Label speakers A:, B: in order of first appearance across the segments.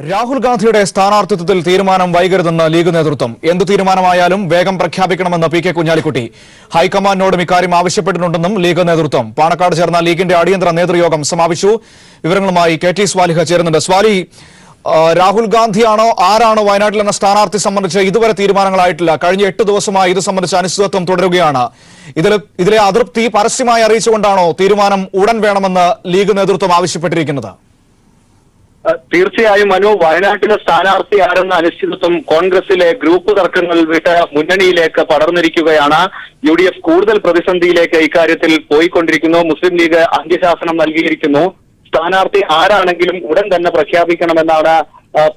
A: രാഹുൽ ഗാന്ധിയുടെ സ്ഥാനാർത്ഥിത്വത്തിൽ തീരുമാനം വൈകരുതെന്ന് ലീഗ് നേതൃത്വം. എന്തു തീരുമാനമായാലും വേഗം പ്രഖ്യാപിക്കണമെന്ന് പി കെ കുഞ്ഞാലിക്കുട്ടി ഹൈക്കമാൻഡിനോടും ഇക്കാര്യം ആവശ്യപ്പെട്ടിട്ടുണ്ടെന്നും ലീഗ് നേതൃത്വം. പാണക്കാട് ചേർന്ന ലീഗിന്റെ അടിയന്തര നേതൃയോഗം സമാപിച്ചു. വിവരങ്ങളുമായി കെ ടി സ്വാലിഹ ചേരുന്നുണ്ട്. സ്വാലി, രാഹുൽ ഗാന്ധിയാണോ ആരാണോ വയനാട്ടിൽ എന്ന സ്ഥാനാർത്ഥി സംബന്ധിച്ച് ഇതുവരെ തീരുമാനങ്ങളായിട്ടില്ല. കഴിഞ്ഞ 8 ദിവസമായി ഇത് സംബന്ധിച്ച് അനിശ്ചിതത്വം തുടരുകയാണ്. ഇതിലെ അതൃപ്തി പരസ്യമായി അറിയിച്ചുകൊണ്ടാണോ തീരുമാനം ഉടൻ വേണമെന്ന് ലീഗ് നേതൃത്വം ആവശ്യപ്പെട്ടിരിക്കുന്നത്?
B: തീർച്ചയായും മനു, വയനാട്ടിലെ സ്ഥാനാർത്ഥി ആരെന്ന അനിശ്ചിതത്വം കോൺഗ്രസിലെ ഗ്രൂപ്പ് തർക്കങ്ങൾ വിട്ട് മുന്നണിയിലേക്ക് പടർന്നിരിക്കുകയാണ്. UDF കൂടുതൽ പ്രതിസന്ധിയിലേക്ക് ഇക്കാര്യത്തിൽ പോയിക്കൊണ്ടിരിക്കുന്നു. മുസ്ലിം ലീഗ് അന്ത്യശാസനം നൽകിയിരിക്കുന്നു. സ്ഥാനാർത്ഥി ആരാണെങ്കിലും ഉടൻ തന്നെ പ്രഖ്യാപിക്കണമെന്നാണ്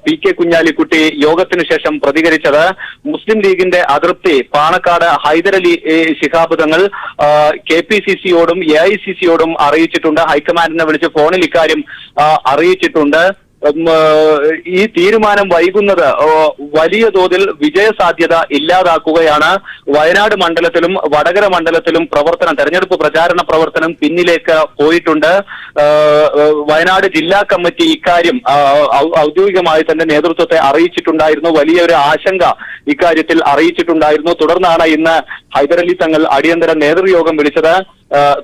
B: പി കെ കുഞ്ഞാലിക്കുട്ടി യോഗത്തിന് ശേഷം പ്രതികരിച്ചത്. മുസ്ലിം ലീഗിന്റെ അതൃപ്തി പാണക്കാട് ഹൈദരലി ശിഹാബ് തങ്ങൾ KPCCയോടും AICCയോടും അറിയിച്ചിട്ടുണ്ട്. ഹൈക്കമാൻഡിനെ വിളിച്ച് ഫോണിൽ ഇക്കാര്യം അറിയിച്ചിട്ടുണ്ട്. ഈ തീരുമാനം വൈകുന്നത് വലിയ തോതിൽ വിജയസാധ്യത ഇല്ലാതാക്കുകയാണ്. വയനാട് മണ്ഡലത്തിലും വടകര മണ്ഡലത്തിലും തെരഞ്ഞെടുപ്പ് പ്രചാരണ പ്രവർത്തനം പിന്നിലേക്ക് പോയിട്ടുണ്ട്. വയനാട് ജില്ലാ കമ്മിറ്റി ഇക്കാര്യം ഔദ്യോഗികമായി തന്നെ നേതൃത്വത്തെ അറിയിച്ചിട്ടുണ്ടായിരുന്നു. വലിയൊരു ആശങ്ക ഇക്കാര്യത്തിൽ അറിയിച്ചിട്ടുണ്ടായിരുന്നു. തുടർന്നാണ് ഇന്ന് ഹൈദരലി തങ്ങൾ അടിയന്തര നേതൃയോഗം വിളിച്ചത്.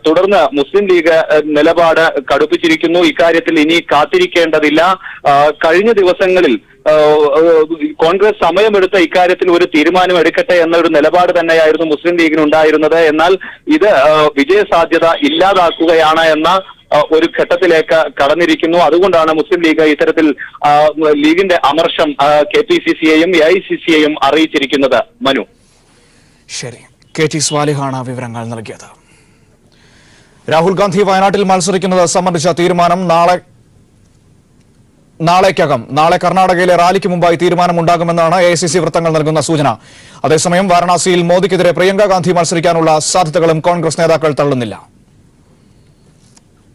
B: തുടർന്ന് മുസ്ലിം ലീഗ് നിലപാട് കടുപ്പിച്ചിരിക്കുന്നു. ഇക്കാര്യത്തിൽ ഇനി കാത്തിരിക്കേണ്ടതില്ല. കഴിഞ്ഞ ദിവസങ്ങളിൽ കോൺഗ്രസ് സമയമെടുത്ത ഇക്കാര്യത്തിൽ ഒരു തീരുമാനം എടുക്കട്ടെ എന്നൊരു നിലപാട് തന്നെയായിരുന്നു മുസ്ലിം ലീഗിനുണ്ടായിരുന്നത്. എന്നാൽ ഇത് വിജയസാധ്യത ഇല്ലാതാക്കുകയാണ് എന്ന ഒരു ഘട്ടത്തിലേക്ക് കടന്നിരിക്കുന്നു. അതുകൊണ്ടാണ് മുസ്ലിം ലീഗ് ഇത്തരത്തിൽ ലീഗിന്റെ അമർഷം KPCCയെയും AICCയെയും അറിയിച്ചിരിക്കുന്നത്. മനു,
A: ശരി. കെ ടി സ്വാലിഹാണ് വിവരങ്ങൾ നൽകിയത്. രാഹുൽ ഗാന്ധി വയനാട്ടിൽ മത്സരിക്കുന്നത് സംബന്ധിച്ച തീരുമാനം നാളെ കർണാടകയിലെ റാലിക്ക് മുമ്പായി തീരുമാനമുണ്ടാകുമെന്നാണ് AICC വൃത്തങ്ങൾ നൽകുന്ന സൂചന. അതേസമയം വാരണാസിയിൽ മോദിക്കെതിരെ പ്രിയങ്ക ഗാന്ധി മത്സരിക്കാനുള്ള സാധ്യതകളും കോൺഗ്രസ് നേതാക്കൾ തള്ളുന്നില്ല.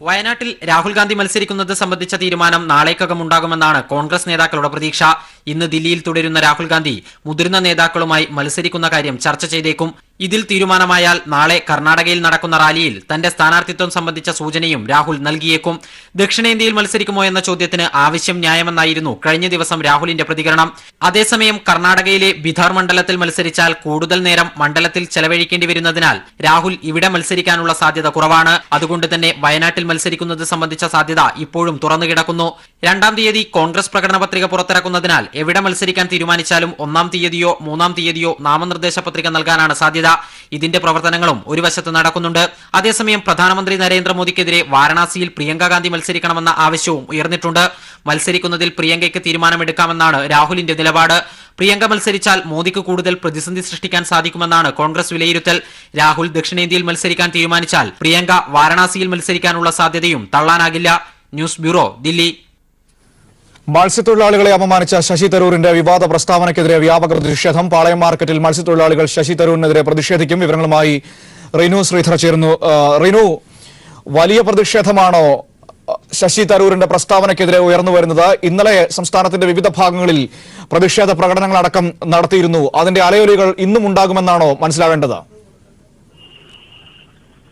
C: വയനാട്ടിൽ രാഹുൽ ഗാന്ധി മത്സരിക്കുന്നത് സംബന്ധിച്ച തീരുമാനം നാളേക്കകം ഉണ്ടാകുമെന്നാണ് കോൺഗ്രസ് നേതാക്കളുടെ പ്രതീക്ഷ. ഇന്ന് ദില്ലിയിൽ തുടരുന്ന രാഹുൽ ഗാന്ധി മുതിർന്ന നേതാക്കളുമായി മത്സരിക്കുന്ന കാര്യം ചർച്ച ചെയ്തേക്കും. ഇതിൽ തീരുമാനമായാൽ നാളെ കർണാടകയിൽ നടക്കുന്ന റാലിയിൽ തന്റെ സ്ഥാനാർത്ഥിത്വം സംബന്ധിച്ച സൂചനയും രാഹുൽ നൽകിയേക്കും. ദക്ഷിണേന്ത്യയിൽ മത്സരിക്കുമോ എന്ന ചോദ്യത്തിന് ആവശ്യം ന്യായമെന്നായിരുന്നു കഴിഞ്ഞ ദിവസം രാഹുലിന്റെ പ്രതികരണം. അതേസമയം കർണാടകയിലെ ബിധാർ മണ്ഡലത്തിൽ മത്സരിച്ചാൽ കൂടുതൽ നേരം മണ്ഡലത്തിൽ ചെലവഴിക്കേണ്ടി വരുന്നതിനാൽ രാഹുൽ ഇവിടെ മത്സരിക്കാനുള്ള സാധ്യത കുറവാണ്. അതുകൊണ്ട് തന്നെ വയനാട്ടിൽ മത്സരിക്കുന്നത് സംബന്ധിച്ച സാധ്യത ഇപ്പോഴും തുറന്നുകിടക്കുന്നു. 2-ാം തീയതി കോൺഗ്രസ് പ്രകടന പത്രിക പുറത്തിറക്കുന്നതിനാൽ എവിടെ മത്സരിക്കാൻ തീരുമാനിച്ചാലും 1-ാം തീയതിയോ 3-ാം തീയതിയോ നാമനിർദ്ദേശ പത്രിക നൽകാനാണ് സാധ്യത. ഇതിന്റെ പ്രവർത്തനങ്ങളും ഒരു വശത്ത് നടക്കുന്നുണ്ട്. അതേസമയം പ്രധാനമന്ത്രി നരേന്ദ്രമോദിക്കെതിരെ വാരണാസിയിൽ പ്രിയങ്ക ഗാന്ധി മത്സരിക്കണമെന്ന ആവശ്യവും ഉയർന്നിട്ടുണ്ട്. മത്സരിക്കുന്നതിൽ പ്രിയങ്കയ്ക്ക് തീരുമാനമെടുക്കാമെന്നാണ് രാഹുലിന്റെ നിലപാട്. പ്രിയങ്ക മത്സരിച്ചാൽ മോദിക്ക് കൂടുതൽ പ്രതിസന്ധി സൃഷ്ടിക്കാൻ സാധിക്കുമെന്നാണ് കോൺഗ്രസ് വിലയിരുത്തൽ. രാഹുൽ ദക്ഷിണേന്ത്യയിൽ മത്സരിക്കാൻ തീരുമാനിച്ചാൽ പ്രിയങ്ക വാരണാസിയിൽ മത്സരിക്കാനുള്ള സാധ്യതയും തള്ളാനാകില്ല. News bureau, Delhi.
A: മത്സ്യത്തൊഴിലാളികളെ അപമാനിച്ച ശശി തരൂരിന്റെ വിവാദ പ്രസ്താവനയ്ക്കെതിരെ വ്യാപക പ്രതിഷേധം. പാളയം മാർക്കറ്റിൽ മത്സ്യത്തൊഴിലാളികൾ ശശി തരൂരിനെതിരെ പ്രതിഷേധിക്കും. വിവരങ്ങളുമായി റിനു ശ്രീധർ ചേരുന്നു. റിനു, വലിയ പ്രതിഷേധമാണോ ശശി തരൂരിന്റെ പ്രസ്താവനയ്ക്കെതിരെ ഉയർന്നു വരുന്നത്? ഇന്നലെ സംസ്ഥാനത്തിന്റെ വിവിധ ഭാഗങ്ങളിൽ പ്രതിഷേധ പ്രകടനങ്ങളടക്കം നടത്തിയിരുന്നു. അതിന്റെ അലയൊലികൾ ഇന്നും ഉണ്ടാകുമെന്നാണോ മനസ്സിലാവേണ്ടത്?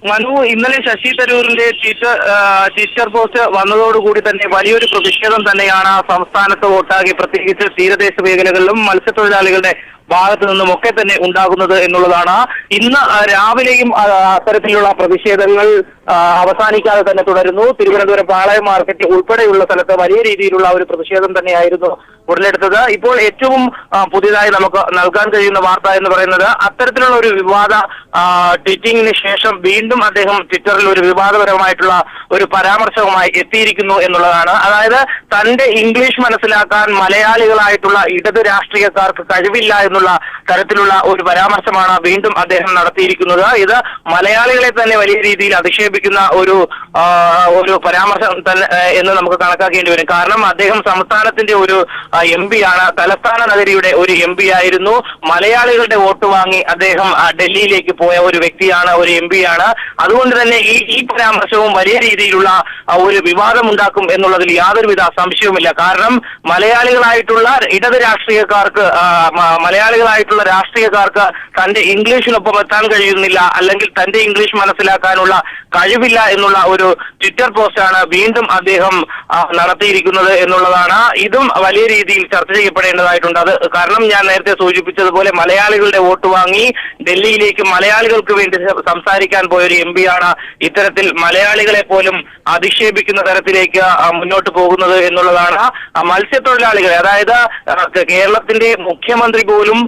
D: മനു, ഇന്നലെ ശശി തരൂരിന്റെ ട്വിറ്റർ പോസ്റ്റ് വന്നതോടുകൂടി തന്നെ വലിയൊരു പ്രതിഷേധം തന്നെയാണ് സംസ്ഥാനത്ത് ഒട്ടാകെ, പ്രത്യേകിച്ച് തീരദേശ മേഖലകളിലും മത്സ്യത്തൊഴിലാളികളുടെ ഭാഗത്തു നിന്നും ഒക്കെ തന്നെ ഉണ്ടാകുന്നത് എന്നുള്ളതാണ്. ഇന്ന് രാവിലെയും അത്തരത്തിലുള്ള പ്രതിഷേധങ്ങൾ അവസാനിക്കാതെ തന്നെ തുടരുന്നു. തിരുവനന്തപുരം പാളയം മാർക്കറ്റ് ഉൾപ്പെടെയുള്ള സ്ഥലത്ത് വലിയ രീതിയിലുള്ള ഒരു പ്രതിഷേധം തന്നെയായിരുന്നു ഉടലെടുത്തത്. ഇപ്പോൾ ഏറ്റവും പുതിയതായി നമുക്ക് നൽകാൻ കഴിയുന്ന വാർത്ത എന്ന് പറയുന്നത് അത്തരത്തിലുള്ള ഒരു വിവാദ ട്വീറ്റിംഗിന് ശേഷം വീണ്ടും അദ്ദേഹം ട്വിറ്ററിൽ ഒരു വിവാദപരമായിട്ടുള്ള ഒരു പരാമർശവുമായി എത്തിയിരിക്കുന്നു എന്നുള്ളതാണ്. അതായത് തന്റെ ഇംഗ്ലീഷ് മനസ്സിലാക്കാൻ മലയാളികളായിട്ടുള്ള ഇടത് രാഷ്ട്രീയക്കാർക്ക് കഴിവില്ല എന്നുള്ള തരത്തിലുള്ള ഒരു പരാമർശമാണ് വീണ്ടും അദ്ദേഹം നടത്തിയിരിക്കുന്നത്. ഇത് മലയാളികളെ തന്നെ വലിയ രീതിയിൽ അധിക്ഷേപിക്കുന്ന ഒരു പരാമർശം തന്നെ എന്ന് നമുക്ക് കണക്കാക്കേണ്ടി വരും. കാരണം അദ്ദേഹം സംസ്ഥാനത്തിന്റെ ഒരു MP ആണ്. തലസ്ഥാന നഗരിയുടെ ഒരു MP ആയിരുന്നു. മലയാളികളുടെ വോട്ട് വാങ്ങി അദ്ദേഹം ഡൽഹിയിലേക്ക് പോയ ഒരു വ്യക്തിയാണ്, ഒരു MP ആണ്. അതുകൊണ്ട് തന്നെ ഈ പരാമർശവും വലിയ രീതിയിലുള്ള ഒരു വിവാദം ഉണ്ടാക്കും എന്നുള്ളതിൽ യാതൊരുവിധ സംശയവുമില്ല. കാരണം മലയാളികളായിട്ടുള്ള ഇടത് രാഷ്ട്രീയക്കാർക്ക് തന്റെ ഇംഗ്ലീഷിനൊപ്പം എത്താൻ കഴിയുന്നില്ല, അല്ലെങ്കിൽ തന്റെ ഇംഗ്ലീഷ് മനസ്സിലാക്കാനുള്ള കഴിവില്ല എന്നുള്ള ഒരു ട്വിറ്റർ പോസ്റ്റാണ് വീണ്ടും അദ്ദേഹം നടത്തിയിരിക്കുന്നത് എന്നുള്ളതാണ്. ഇതും വലിയ രീതിയിൽ ചർച്ച ചെയ്യപ്പെടേണ്ടതായിട്ടുണ്ട്. അത് കാരണം ഞാൻ നേരത്തെ സൂചിപ്പിച്ചതുപോലെ മലയാളികളുടെ വോട്ട് വാങ്ങി ഡൽഹിയിലേക്ക് മലയാളികൾക്ക് വേണ്ടി സംസാരിക്കാൻ പോയ ഒരു MP ആണ് ഇത്തരത്തിൽ മലയാളികളെ പോലും അധിക്ഷേപിക്കുന്ന തരത്തിലേക്ക് മുന്നോട്ട് പോകുന്നത് എന്നുള്ളതാണ്. മത്സ്യത്തൊഴിലാളികളെ, അതായത് കേരളത്തിന്റെ മുഖ്യമന്ത്രി പോലും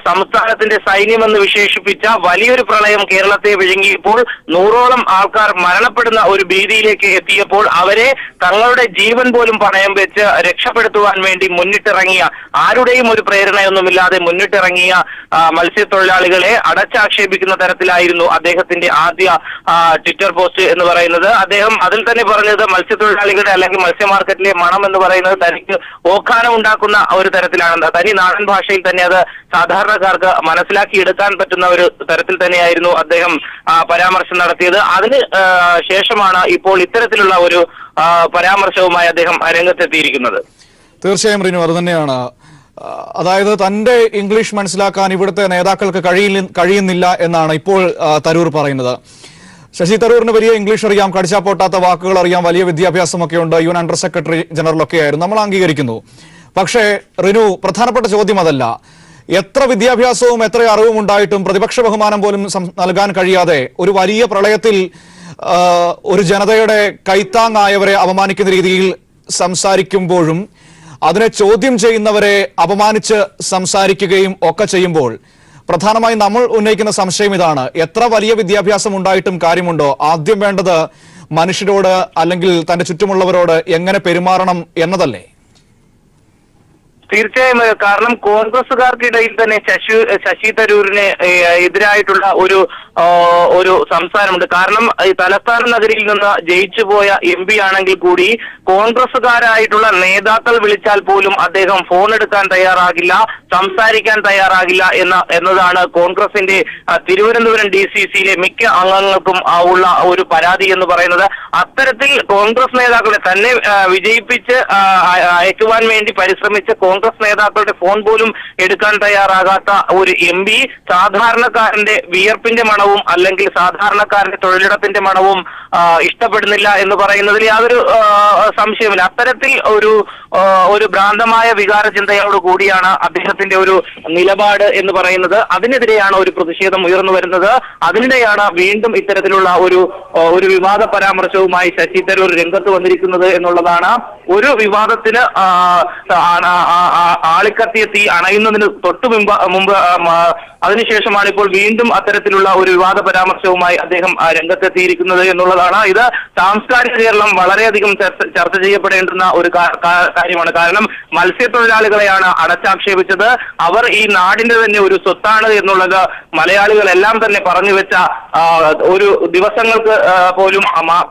D: സംസ്ഥാനത്തിന്റെ സൈന്യമെന്ന് വിശേഷിപ്പിച്ച വലിയൊരു പ്രളയം കേരളത്തെ വിഴുങ്ങിയപ്പോൾ 100ഓളം ആൾക്കാർ മരണപ്പെടുന്ന ഒരു ഭീതിയിലേക്ക് എത്തിയപ്പോൾ അവരെ തങ്ങളുടെ ജീവൻ പോലും പണയം വെച്ച് രക്ഷപ്പെടുത്തുവാൻ വേണ്ടി മുന്നിട്ടിറങ്ങിയ, ആരുടെയും ഒരു പ്രേരണയൊന്നുമില്ലാതെ മുന്നിട്ടിറങ്ങിയ മത്സ്യത്തൊഴിലാളികളെ അടച്ചാക്ഷേപിക്കുന്ന തരത്തിലായിരുന്നു അദ്ദേഹത്തിന്റെ ആദ്യ ട്വിറ്റർ പോസ്റ്റ് എന്ന് പറയുന്നത്. അദ്ദേഹം അതിൽ തന്നെ പറഞ്ഞത് മത്സ്യത്തൊഴിലാളികളുടെ അല്ലെങ്കിൽ മത്സ്യ മാർക്കറ്റിലെ മണം എന്ന് പറയുന്നത് തനിക്ക് ഓക്കാനം ഉണ്ടാക്കുന്ന ഒരു തരത്തിലാണ്. തനി നാടൻ ഭാഷയിൽ തന്നെ അത് സാധാരണക്കാർക്ക് മനസ്സിലാക്കിയെടുക്കാൻ പറ്റുന്ന ഒരു തരത്തിൽ തന്നെയായിരുന്നു അദ്ദേഹം പരാമർശം നടത്തിയത്. അതിന് ശേഷമാണ് ഇപ്പോൾ ഇത്തരത്തിലുള്ള ഒരു പരാമർശവുമായി അദ്ദേഹം രംഗത്തെത്തിയിരിക്കുന്നത്.
A: തീർച്ചയായും റിനു, അത് തന്നെയാണ്. അതായത് തന്റെ ഇംഗ്ലീഷ് മനസ്സിലാക്കാൻ ഇവിടുത്തെ നേതാക്കൾക്ക് കഴിയുന്നില്ല എന്നാണ് ഇപ്പോൾ തരൂർ പറയുന്നത്. ശശി തരൂരിന് വലിയ ഇംഗ്ലീഷ് അറിയാം, കടിച്ചാപ്പൊട്ടാത്ത വാക്കുകൾ അറിയാം, വലിയ വിദ്യാഭ്യാസമൊക്കെ ഉണ്ട്, UN അണ്ടർ സെക്രട്ടറി ജനറൽ ഒക്കെ ആയിരുന്നു, നമ്മൾ അംഗീകരിക്കുന്നു. പക്ഷേ റിനു, പ്രധാനപ്പെട്ട ചോദ്യം അതല്ല. എത്ര വിദ്യാഭ്യാസവും എത്ര അറിവും ഉണ്ടായിട്ടും പ്രതിപക്ഷ ബഹുമാനം പോലും നൽകാൻ കഴിയാതെ ഒരു വലിയ പ്രളയത്തിൽ ഒരു ജനതയുടെ കൈത്താങ്ങായവരെ അപമാനിക്കുന്ന രീതിയിൽ സംസാരിക്കുമ്പോഴും അതിനെ ചോദ്യം ചെയ്യുന്നവരെ അപമാനിച്ച് സംസാരിക്കുകയും ഒക്കെ ചെയ്യുമ്പോൾ പ്രധാനമായും നമ്മൾ ഉന്നയിക്കുന്ന സംശയം ഇതാണ്: എത്ര വലിയ വിദ്യാഭ്യാസം ഉണ്ടായിട്ടും കാര്യമുണ്ടോ? ആദ്യം വേണ്ടത് മനുഷ്യരോട് അല്ലെങ്കിൽ തന്റെ ചുറ്റുമുള്ളവരോട് എങ്ങനെ പെരുമാറണം എന്നതല്ലേ?
D: തീർച്ചയായും. കാരണം കോൺഗ്രസുകാർക്കിടയിൽ തന്നെ ശശി തരൂരിന് എതിരായിട്ടുള്ള ഒരു സംസാരമുണ്ട്. കാരണം ഈ തലസ്ഥാന നഗരിയിൽ നിന്ന് ജയിച്ചു പോയ MP ആണെങ്കിൽ കൂടി കോൺഗ്രസുകാരായിട്ടുള്ള നേതാക്കൾ വിളിച്ചാൽ പോലും അദ്ദേഹം ഫോൺ എടുക്കാൻ തയ്യാറാകില്ല, സംസാരിക്കാൻ തയ്യാറാകില്ല എന്നതാണ് കോൺഗ്രസിന്റെ തിരുവനന്തപുരം DCCയിലെ മിക്ക അംഗങ്ങൾക്കും ഉള്ള ഒരു പരാതി എന്ന് പറയുന്നത്. അത്തരത്തിൽ കോൺഗ്രസ് നേതാക്കളെ തന്നെ വിജയിപ്പിച്ച് അയക്കുവാൻ വേണ്ടി പരിശ്രമിച്ച കോൺഗ്രസ് നേതാക്കളുടെ ഫോൺ പോലും എടുക്കാൻ തയ്യാറാകാത്ത ഒരു MP സാധാരണക്കാരന്റെ വിയർപ്പിന്റെ മണവും അല്ലെങ്കിൽ സാധാരണക്കാരന്റെ തൊഴിലിടത്തിന്റെ മണവും ഇഷ്ടപ്പെടുന്നില്ല എന്ന് പറയുന്നതിൽ യാതൊരു സംശയമില്ല. അത്തരത്തിൽ ഒരു ഭ്രാന്തമായ വികാര ചിന്തയോട് കൂടിയാണ് അദ്ദേഹത്തിന്റെ ഒരു നിലപാട് എന്ന് പറയുന്നത്. അതിനെതിരെയാണ് ഒരു പ്രതിഷേധം ഉയർന്നു വരുന്നത്. അതിനിടെയാണ് വീണ്ടും ഇത്തരത്തിലുള്ള ഒരു വിവാദ പരാമർശവുമായി ശശി തരൂർ രംഗത്ത് വന്നിരിക്കുന്നത് എന്നുള്ളതാണ്. ഒരു വിവാദത്തിന് ആളിക്കത്തിയ തീ അണയുന്നതിന് തൊട്ടു മുമ്പ് അതിനുശേഷമാണ് ഇപ്പോൾ വീണ്ടും അത്തരത്തിലുള്ള ഒരു വിവാദ പരാമർശവുമായി അദ്ദേഹം രംഗത്തെത്തിയിരിക്കുന്നത് എന്നുള്ളതാണ്. ഇത് സാംസ്കാരിക കേരളം വളരെയധികം ചർച്ച ചെയ്യപ്പെടേണ്ടുന്ന ഒരു കാര്യമാണ്. കാരണം മത്സ്യത്തൊഴിലാളികളെയാണ് അടച്ചാക്ഷേപിച്ചത്. അവർ ഈ നാടിന്റെ തന്നെ ഒരു സ്വത്താണ് എന്നുള്ളത് മലയാളികളെല്ലാം തന്നെ പറഞ്ഞു വെച്ച ഒരു ദിവസങ്ങൾക്ക് പോലും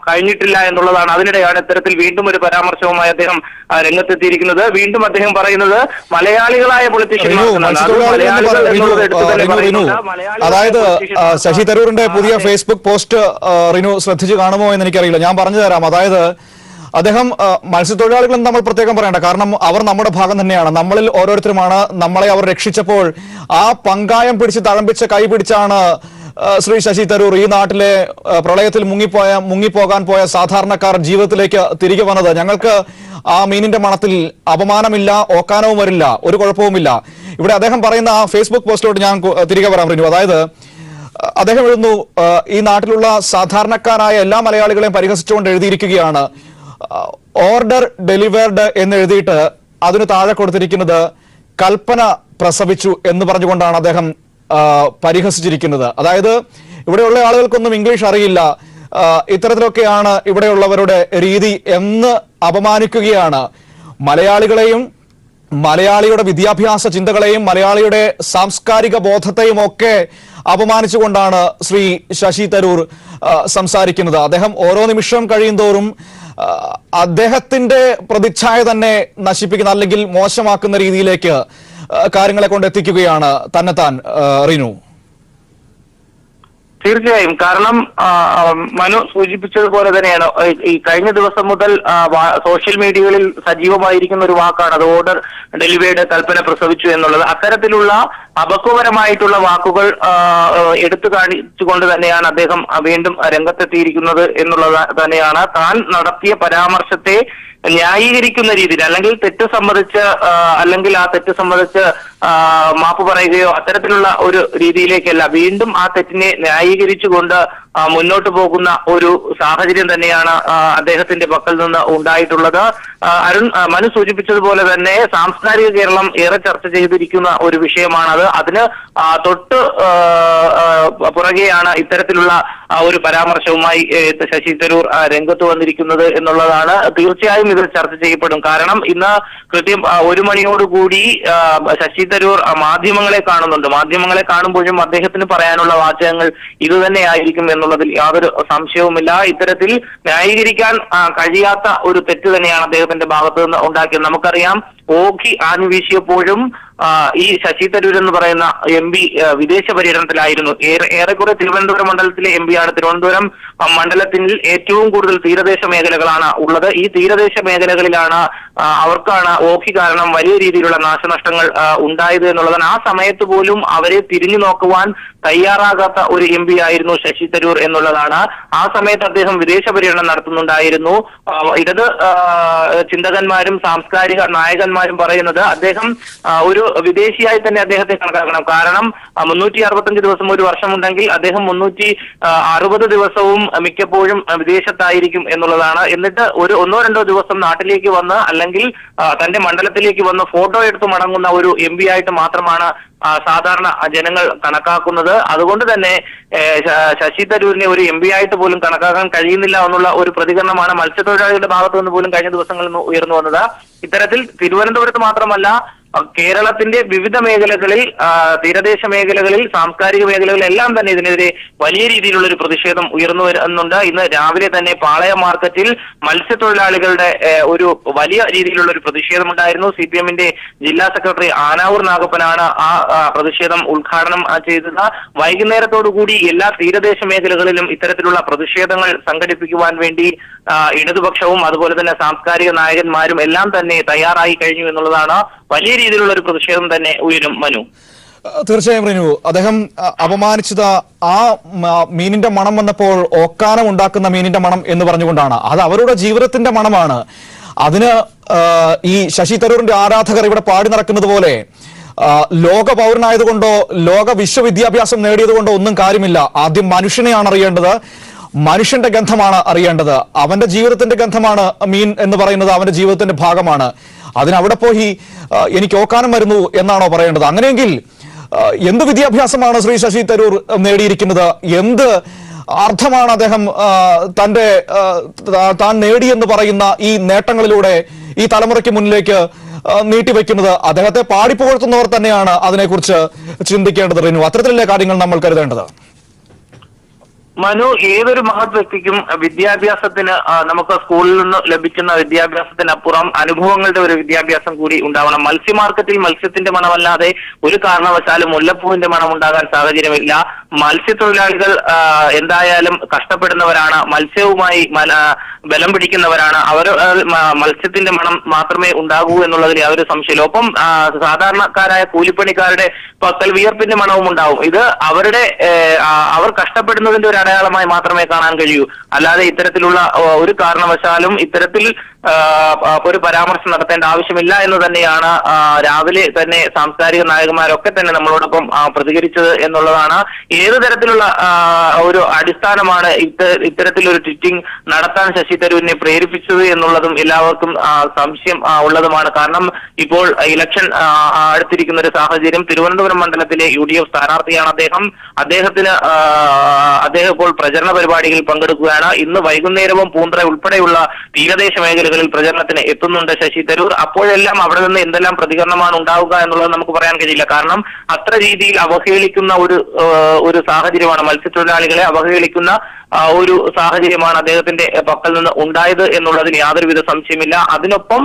D: കഴിഞ്ഞിട്ടില്ല എന്നുള്ളതാണ്. അതിനിടെയാണ് ഇത്തരത്തിൽ വീണ്ടും ഒരു പരാമർശവുമായി അദ്ദേഹം രംഗത്തെത്തിയിരിക്കുന്നത്. വീണ്ടും അദ്ദേഹം പറയുന്നത് മലയാളികളായ
A: അതായത് ശശി തരൂരിന്റെ പുതിയ ഫേസ്ബുക്ക് പോസ്റ്റ് റിനു ശ്രദ്ധിച്ചു കാണുമോ എന്ന് എനിക്കറിയില്ല. ഞാൻ പറഞ്ഞു തരാം. അതായത് അദ്ദേഹം മത്സ്യത്തൊഴിലാളികളെന്ന് നമ്മൾ പ്രത്യേകം പറയേണ്ട, കാരണം അവർ നമ്മുടെ ഭാഗം തന്നെയാണ്, നമ്മളിൽ ഓരോരുത്തരുമാണ്. നമ്മളെ അവർ രക്ഷിച്ചപ്പോൾ ആ പങ്കായം പിടിച്ച് തഴമ്പിച്ച് കൈ പിടിച്ചാണ് ശ്രീ ശശി തരൂർ ഈ നാട്ടിലെ പ്രളയത്തിൽ മുങ്ങിപ്പോകാൻ പോയ സാധാരണക്കാർ ജീവിതത്തിലേക്ക് തിരികെ വന്നത്. ഞങ്ങൾക്ക് ആ മീനിന്റെ മണത്തിൽ അപമാനമില്ല, ഓക്കാനവും വരില്ല, ഒരു കുഴപ്പവുമില്ല. ഇവിടെ അദ്ദേഹം പറയുന്ന ആ ഫേസ്ബുക്ക് പോസ്റ്റിലോട്ട് ഞാൻ തിരികെ വരാൻ പറഞ്ഞു. അതായത് അദ്ദേഹം എഴുതുന്നു, ഈ നാട്ടിലുള്ള സാധാരണക്കാരായ എല്ലാ മലയാളികളെയും പരിഹസിച്ചുകൊണ്ട് എഴുതിയിരിക്കുകയാണ്, ഓർഡർ ഡെലിവേർഡ് എന്ന് എഴുതിയിട്ട് അതിന് താഴെ കൊടുത്തിരിക്കുന്നത് കൽപ്പന പ്രസവിച്ചു എന്ന് പറഞ്ഞുകൊണ്ടാണ് അദ്ദേഹം പരിഹസിച്ചിരിക്കുന്നത്. അതായത് ഇവിടെയുള്ള ആളുകൾക്കൊന്നും ഇംഗ്ലീഷ് അറിയില്ല, ഇത്തരത്തിലൊക്കെയാണ് ഇവിടെയുള്ളവരുടെ രീതി എന്ന് അപമാനിക്കുകയാണ്. മലയാളികളെയും മലയാളിയുടെ വിദ്യാഭ്യാസ ചിന്തകളെയും മലയാളിയുടെ സാംസ്കാരിക ബോധത്തെയും ഒക്കെ അപമാനിച്ചുകൊണ്ടാണ് ശ്രീ ശശി തരൂർ സംസാരിക്കുന്നത്. അദ്ദേഹം ഓരോ നിമിഷം കഴിയുന്തോറും അദ്ദേഹത്തിന്റെ പ്രതിച്ഛായ തന്നെ നശിപ്പിക്കുന്ന അല്ലെങ്കിൽ മോശമാക്കുന്ന രീതിയിലേക്ക് കാര്യങ്ങളെ കൊണ്ട് എത്തിക്കുകയാണ് തന്നെത്താൻ റിനു.
D: തീർച്ചയായും. കാരണം മനു സൂചിപ്പിച്ചതുപോലെ തന്നെയാണ് ഈ കഴിഞ്ഞ ദിവസം മുതൽ സോഷ്യൽ മീഡിയകളിൽ സജീവമായിരിക്കുന്ന ഒരു വാക്കാണ് അത് ഓർഡർ ഡെലിവേർഡ്, കൽപ്പന പ്രസവിച്ചു എന്നുള്ളത്. അത്തരത്തിലുള്ള അപക്വപരമായിട്ടുള്ള വാക്കുകൾ എടുത്തു കാണിച്ചുകൊണ്ട് തന്നെയാണ് അദ്ദേഹം വീണ്ടും രംഗത്തെത്തിയിരിക്കുന്നത് എന്നുള്ളത് തന്നെയാണ്. താൻ നടത്തിയ പരാമർശത്തെ ന്യായീകരിക്കുന്ന രീതിയിൽ അല്ലെങ്കിൽ തെറ്റ് സംബന്ധിച്ച് അല്ലെങ്കിൽ ആ തെറ്റ് സംബന്ധിച്ച് മാപ്പ് പറയുകയോ അത്തരത്തിലുള്ള ഒരു രീതിയിലേക്കല്ല, വീണ്ടും ആ തെറ്റിനെ ന്യായീകരിച്ചുകൊണ്ട് മുന്നോട്ട് പോകുന്ന ഒരു സാഹചര്യം തന്നെയാണ് അദ്ദേഹത്തിന്റെ പക്കൽ നിന്ന് ഉണ്ടായിട്ടുള്ളത്. മനു സൂചിപ്പിച്ചതുപോലെ തന്നെ സാംസ്കാരിക കേരളം ഏറെ ചർച്ച ചെയ്തിരിക്കുന്ന ഒരു വിഷയമാണത്. അതിന് തൊട്ട് പുറകെയാണ് ഇത്തരത്തിലുള്ള ഒരു പരാമർശവുമായി ശശി തരൂർ രംഗത്ത് വന്നിരിക്കുന്നത് എന്നുള്ളതാണ്. തീർച്ചയായും ഇത് ചർച്ച ചെയ്യപ്പെടും. കാരണം ഇന്ന് കൃത്യം 1 മണിയോടുകൂടി ശശി തരൂർ മാധ്യമങ്ങളെ കാണുന്നുണ്ട്. മാധ്യമങ്ങളെ കാണുമ്പോഴും അദ്ദേഹത്തിന് പറയാനുള്ള വാചകങ്ങൾ ഇതുതന്നെയായിരിക്കും എന്നുള്ളതിൽ യാതൊരു സംശയവുമില്ല. ഇത്തരത്തിൽ ന്യായീകരിക്കാൻ കഴിയാത്ത ഒരു തെറ്റ് തന്നെയാണ് അദ്ദേഹത്തിന്റെ ഭാഗത്ത് നിന്ന് ഉണ്ടാക്കിയത്. നമുക്കറിയാം, ഓഖി ആഞ്ഞുവീശിയപ്പോഴും ഈ ശശി തരൂർ എന്ന് പറയുന്ന MP വിദേശ പര്യടനത്തിലായിരുന്നു. ഏറെക്കുറെ തിരുവനന്തപുരം മണ്ഡലത്തിലെ MP ആണ്. തിരുവനന്തപുരം മണ്ഡലത്തിൽ ഏറ്റവും കൂടുതൽ തീരദേശ മേഖലകളാണ് ഉള്ളത്. ഈ തീരദേശ മേഖലകളിലാണ് അവർക്കാണ് ഓഖി കാരണം വലിയ രീതിയിലുള്ള നാശനഷ്ടങ്ങൾ ഉണ്ടായത് എന്നുള്ളതാണ്. ആ സമയത്ത് പോലും അവരെ തിരിഞ്ഞു നോക്കുവാൻ തയ്യാറാകാത്ത ഒരു MP ആയിരുന്നു ശശി തരൂർ എന്നുള്ളതാണ്. ആ സമയത്ത് അദ്ദേഹം വിദേശ പര്യടനം നടത്തുന്നുണ്ടായിരുന്നു. ഇടത് ചിന്തകന്മാരും സാംസ്കാരിക നായകന്മാരും പറയുന്നത് അദ്ദേഹം ഒരു വിദേശിയായി തന്നെ അദ്ദേഹത്തെ കണക്കാക്കണം. കാരണം 365 ദിവസം ഒരു വർഷമുണ്ടെങ്കിൽ അദ്ദേഹം 360 ദിവസവും മിക്കപ്പോഴും വിദേശത്തായിരിക്കും എന്നുള്ളതാണ്. എന്നിട്ട് ഒരു 1-2 ദിവസം നാട്ടിലേക്ക് വന്ന് അല്ലെങ്കിൽ തന്റെ മണ്ഡലത്തിലേക്ക് വന്ന് ഫോട്ടോ എടുത്ത് മടങ്ങുന്ന ഒരു MP ആയിട്ട് മാത്രമാണ് സാധാരണ ജനങ്ങൾ കണക്കാക്കുന്നത്. അതുകൊണ്ട് തന്നെ ശശി തരൂരിനെ ഒരു MP ആയിട്ട് പോലും കണക്കാക്കാൻ കഴിയുന്നില്ല എന്നുള്ള ഒരു പ്രതികരണമാണ് മത്സ്യത്തൊഴിലാളികളുടെ ഭാഗത്തു നിന്ന് പോലും കഴിഞ്ഞ ദിവസങ്ങളിൽ ഉയർന്നു വന്നത്. ഇത്തരത്തിൽ തിരുവനന്തപുരത്ത് മാത്രമല്ല കേരളത്തിന്റെ വിവിധ മേഖലകളിൽ, തീരദേശ മേഖലകളിൽ, സാംസ്കാരിക മേഖലകളിൽ എല്ലാം തന്നെ ഇതിനെതിരെ വലിയ രീതിയിലുള്ള ഒരു പ്രതിഷേധം ഉയർന്നു വരുന്നുണ്ട്. ഇന്ന് രാവിലെ തന്നെ പാളയം മാർക്കറ്റിൽ മത്സ്യത്തൊഴിലാളികളുടെ ഒരു വലിയ രീതിയിലുള്ള ഒരു പ്രതിഷേധമുണ്ടായിരുന്നു. CPM-ന്റെ ജില്ലാ സെക്രട്ടറി ആനാവൂർ നാഗപ്പനാണ് ആ പ്രതിഷേധം ഉദ്ഘാടനം ചെയ്തത്. വൈകുന്നേരത്തോടുകൂടി എല്ലാ തീരദേശ മേഖലകളിലും ഇത്തരത്തിലുള്ള പ്രതിഷേധങ്ങൾ സംഘടിപ്പിക്കുവാൻ വേണ്ടി ഇടതുപക്ഷവും അതുപോലെ തന്നെ സാംസ്കാരിക നായകന്മാരും എല്ലാം തന്നെ തയ്യാറായി കഴിഞ്ഞു എന്നുള്ളതാണ്. വലിയ രീതിയിലുള്ള ഒരു പ്രതിഷേധം തന്നെ ഉയരും. മനു,
A: തീർച്ചയായും റിനു, അദ്ദേഹം അപമാനിച്ചത് ആ മീനിന്റെ മണം വന്നപ്പോൾ ഓക്കാനം ഉണ്ടാക്കുന്ന മീനിന്റെ മണം എന്ന് പറഞ്ഞുകൊണ്ടാണ്. അത് അവരുടെ ജീവിതത്തിന്റെ മണമാണ്. അതിന് ഈ ശശി തരൂരിന്റെ ആരാധകർ ഇവിടെ പാടി നടക്കുന്നത് പോലെ ലോക പൗരനായതുകൊണ്ടോ ലോക വിശ്വവിദ്യാഭ്യാസം നേടിയതുകൊണ്ടോ ഒന്നും കാര്യമില്ല. ആദ്യം മനുഷ്യനെയാണ് അറിയേണ്ടത്, മനുഷ്യന്റെ ഗന്ധമാണ് അറിയേണ്ടത്. അവന്റെ ജീവിതത്തിന്റെ ഗന്ധമാണ് മീൻ എന്ന് പറയുന്നത്, അവന്റെ ജീവിതത്തിന്റെ ഭാഗമാണ്. അതിനവിടെ പോയി എനിക്ക് ഓക്കാനം വരുന്നു എന്നാണോ പറയേണ്ടത്? അങ്ങനെയെങ്കിൽ എന്ത് വിദ്യാഭ്യാസമാണ് ശ്രീ ശശി തരൂർ നേടിയിരിക്കുന്നത്? എന്ത് അർത്ഥമാണ് അദ്ദേഹം താൻ നേടിയെന്ന് പറയുന്ന ഈ നേട്ടങ്ങളിലൂടെ ഈ തലമുറയ്ക്ക് മുന്നിലേക്ക് നീട്ടിവെക്കുന്നത്? അദ്ദേഹത്തെ പാടിപ്പുകഴ്ത്തുന്നവർ തന്നെയാണ് അതിനെക്കുറിച്ച് ചിന്തിക്കേണ്ടത്. റിനു, അത്തരത്തിലുള്ള കാര്യങ്ങൾ നമ്മൾ കരുതേണ്ടത്.
D: മനു, ഏതൊരു മഹത് വ്യക്തിക്കും വിദ്യാഭ്യാസത്തിന് നമുക്ക് സ്കൂളിൽ നിന്ന് ലഭിക്കുന്ന വിദ്യാഭ്യാസത്തിനപ്പുറം അനുഭവങ്ങളുടെ ഒരു വിദ്യാഭ്യാസം കൂടി ഉണ്ടാവണം. മത്സ്യ മാർക്കറ്റിൽ മത്സ്യത്തിന്റെ മണമല്ലാതെ ഒരു കാരണവശാലും മുല്ലപ്പൂവിന്റെ മണം ഉണ്ടാകാൻ സാഹചര്യമില്ല. മത്സ്യത്തൊഴിലാളികൾ എന്തായാലും കഷ്ടപ്പെടുന്നവരാണ്, മത്സ്യവുമായി ബലം പിടിക്കുന്നവരാണ്. അവർ മത്സ്യത്തിന്റെ മണം മാത്രമേ ഉണ്ടാകൂ എന്നുള്ളതിൽ യാതൊരു സംശയമില്ല. ഒപ്പം സാധാരണക്കാരായ കൂലിപ്പണിക്കാരുടെ പക്കൽ വിയർപ്പിന്റെ മണവും ഉണ്ടാവും. ഇത് അവർ കഷ്ടപ്പെടുന്നതിന്റെ ഒരു അടയാളമായി മാത്രമേ കാണാൻ കഴിയൂ. അല്ലാതെ ഇത്തരത്തിലുള്ള ഒരു കാരണവശാലും ഇത്തരത്തിൽ ഒരു പരാമർശം നടത്തേണ്ട ആവശ്യമില്ല എന്ന് തന്നെയാണ് രാവിലെ തന്നെ സാംസ്കാരിക നായകന്മാരൊക്കെ തന്നെ നമ്മളോടൊപ്പം പ്രതികരിച്ചത് എന്നുള്ളതാണ്. ഏത് തരത്തിലുള്ള ഒരു അടിസ്ഥാനമാണ് ഇത്തരത്തിലൊരു ട്വീറ്റിംഗ് നടത്താൻ ശശി തരൂരിനെ പ്രേരിപ്പിച്ചത് എന്നുള്ളതും എല്ലാവർക്കും സംശയം ഉള്ളതുമാണ്. കാരണം ഇപ്പോൾ ഇലക്ഷൻ അടുത്തിരിക്കുന്ന ഒരു സാഹചര്യം. തിരുവനന്തപുരം മണ്ഡലത്തിലെ UDF സ്ഥാനാർത്ഥിയാണ് അദ്ദേഹം. അദ്ദേഹം ഇപ്പോൾ പ്രചരണ പരിപാടികളിൽ പങ്കെടുക്കുകയാണ്. ഇന്ന് വൈകുന്നേരവും പൂന്തറ ഉൾപ്പെടെയുള്ള തീരദേശ മേഖലകളിൽ മേഖലകളിൽ പ്രചരണത്തിന് എത്തുന്നുണ്ട് ശശി തരൂർ. അപ്പോഴെല്ലാം അവിടെ നിന്ന് എന്തെല്ലാം പ്രതികരണമാണ് ഉണ്ടാവുക എന്നുള്ളത് നമുക്ക് പറയാൻ കഴിയില്ല. കാരണം അത്ര രീതിയിൽ അവഹേളിക്കുന്ന ഒരു സാഹചര്യമാണ്, മത്സ്യത്തൊഴിലാളികളെ അവഹേളിക്കുന്ന ഒരു സാഹചര്യമാണ് അദ്ദേഹത്തിന്റെ പക്കൽ നിന്ന് ഉണ്ടായത് എന്നുള്ളതിൽ യാതൊരുവിധ സംശയമില്ല. അതിനൊപ്പം